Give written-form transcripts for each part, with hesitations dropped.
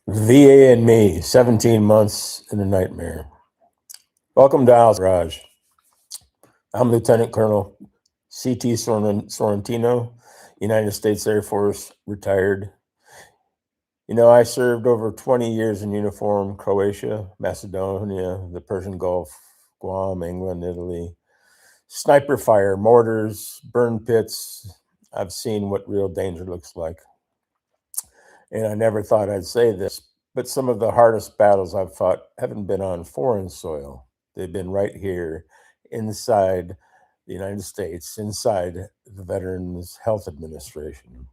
VA and me, 17 months in a nightmare. Welcome to Al's Garage. I'm Lieutenant Colonel C.T. Sorrentino, United States Air Force, retired. You know, I served over 20 years in uniform, Croatia, Macedonia, the Persian Gulf, Guam, England, Italy. Sniper fire, mortars, burn pits. I've seen what real danger looks like. And I never thought I'd say this, but some of the hardest battles I've fought haven't been on foreign soil. They've been right here inside the United States, inside the Veterans Health Administration.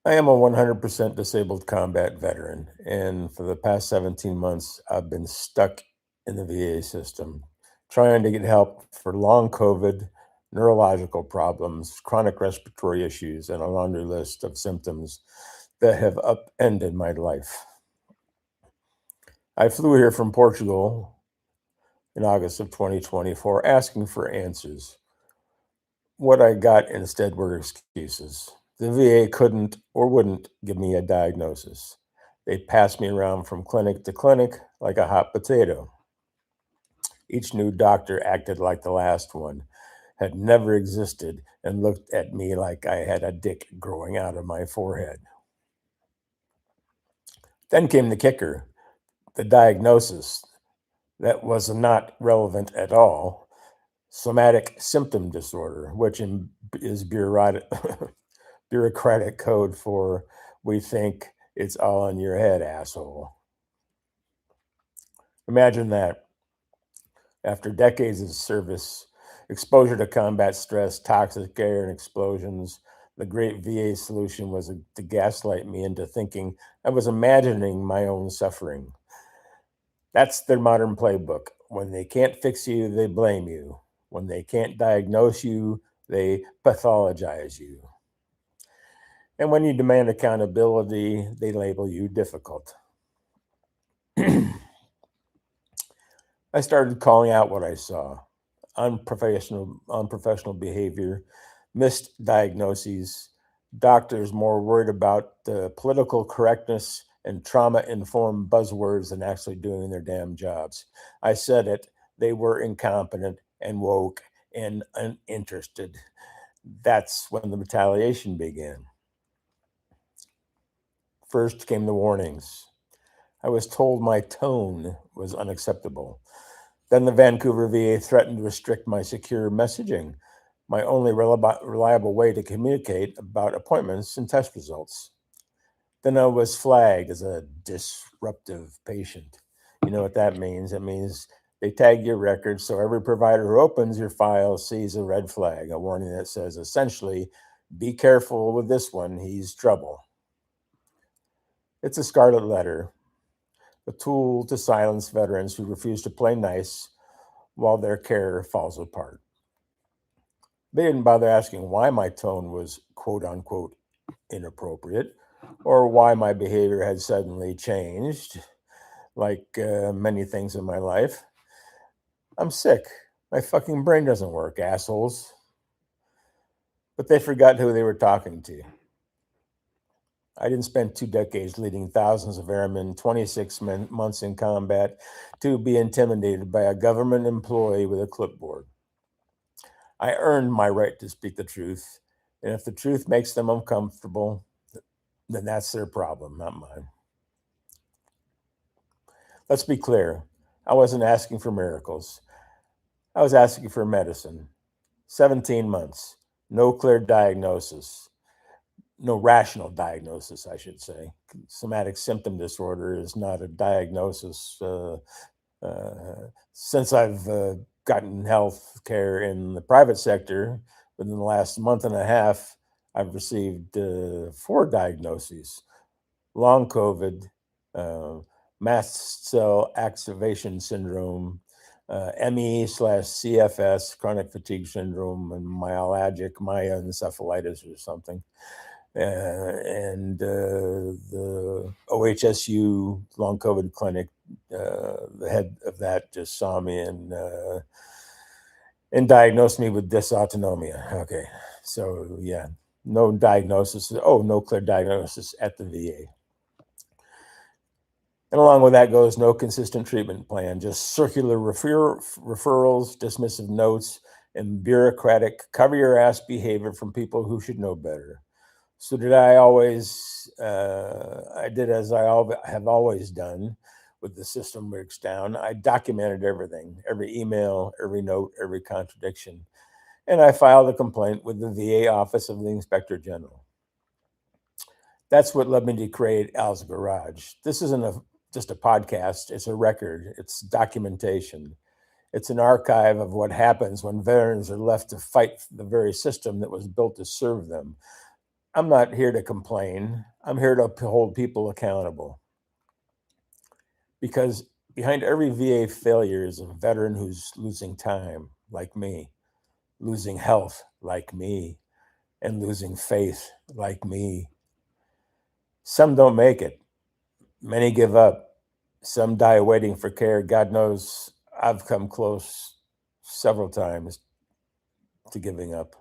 I am a 100% disabled combat veteran, and for the past 17 months, I've been stuck in the VA system, trying to get help for long COVID, neurological problems, chronic respiratory issues, and a laundry list of symptoms that have upended my life. I flew here from Portugal in August of 2024 asking for answers. What I got instead were excuses. The VA couldn't or wouldn't give me a diagnosis. They passed me around from clinic to clinic like a hot potato. Each new doctor acted like the last one had never existed and looked at me like I had a dick growing out of my forehead. Then came the kicker, the diagnosis that was not relevant at all. Somatic symptom disorder, which is bureaucratic code for we think it's all in your head, asshole. Imagine that. After decades of service, exposure to combat stress, toxic air, and explosions, the great VA solution was to gaslight me into thinking I was imagining my own suffering. That's their modern playbook. When they can't fix you, they blame you. When they can't diagnose you, they pathologize you. And when you demand accountability, they label you difficult. I started calling out what I saw: unprofessional behavior, missed diagnoses, doctors more worried about the political correctness and trauma-informed buzzwords than actually doing their damn jobs. I said it, they were incompetent and woke and uninterested. That's when the retaliation began. First came the warnings. I was told my tone was unacceptable. Then the Vancouver VA threatened to restrict my secure messaging, my only reliable way to communicate about appointments and test results. Then I was flagged as a disruptive patient. You know what that means? It means they tag your records so every provider who opens your file sees a red flag, a warning that says essentially, be careful with this one, he's trouble. It's a scarlet letter, a tool to silence veterans who refuse to play nice while their care falls apart. They didn't bother asking why my tone was quote unquote inappropriate or why my behavior had suddenly changed, like many things in my life. I'm sick. My fucking brain doesn't work, assholes. But they forgot who they were talking to. I didn't spend 2 decades leading thousands of airmen, 26 months in combat, to be intimidated by a government employee with a clipboard. I earned my right to speak the truth, and if the truth makes them uncomfortable, then that's their problem, not mine. Let's be clear. I wasn't asking for miracles. I was asking for medicine. 17 months, no clear diagnosis, no rational diagnosis, I should say. Somatic symptom disorder is not a diagnosis. Since I've gotten health care in the private sector, within the last month and a half, I've received 4 diagnoses: long COVID, mast cell activation syndrome, ME/CFS, chronic fatigue syndrome, and myencephalitis or something. And the OHSU long COVID clinic, the head of that just saw me and diagnosed me with dysautonomia. Okay, so yeah, No diagnosis. Oh, no clear diagnosis at the VA. And along with that goes no consistent treatment plan, just circular referrals, dismissive notes, and bureaucratic cover your ass behavior from people who should know better. So did I always, I did as I have always done with the system breaks down. I documented everything, every email, every note, every contradiction. And I filed a complaint with the VA Office of the Inspector General. That's what led me to create Al's Garage. This isn't just a podcast, it's a record, it's documentation. It's an archive of what happens when veterans are left to fight the very system that was built to serve them. I'm not here to complain. I'm here to hold people accountable. Because behind every VA failure is a veteran who's losing time, like me, losing health, like me, and losing faith, like me. Some don't make it. Many give up. Some die waiting for care. God knows I've come close several times to giving up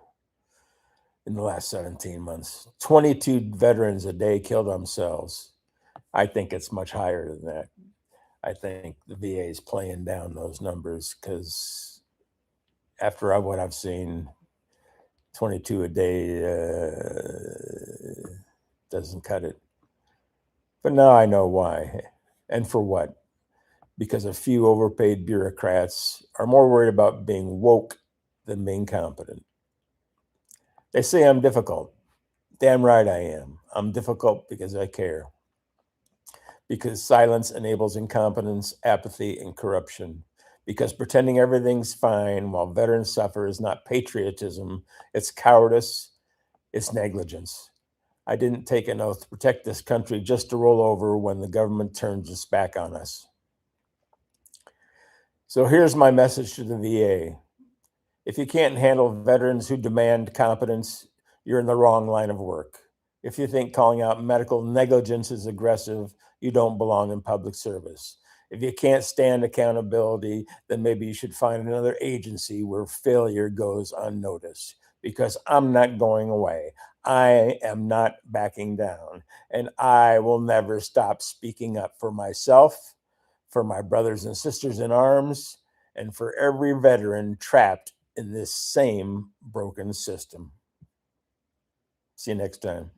in the last 17 months. 22 veterans a day kill themselves. I think it's much higher than that. I think the VA is playing down those numbers because after what I've seen, 22 a day doesn't cut it. But now I know why and for what. Because a few overpaid bureaucrats are more worried about being woke than being competent. They say I'm difficult. Damn right I am. I'm difficult because I care. Because silence enables incompetence, apathy, and corruption. Because pretending everything's fine while veterans suffer is not patriotism, it's cowardice, it's negligence. I didn't take an oath to protect this country just to roll over when the government turns its back on us. So here's my message to the VA. If you can't handle veterans who demand competence, you're in the wrong line of work. If you think calling out medical negligence is aggressive, you don't belong in public service. If you can't stand accountability, then maybe you should find another agency where failure goes unnoticed. Because I'm not going away. I am not backing down. And I will never stop speaking up for myself, for my brothers and sisters in arms, and for every veteran trapped in this same broken system. See you next time.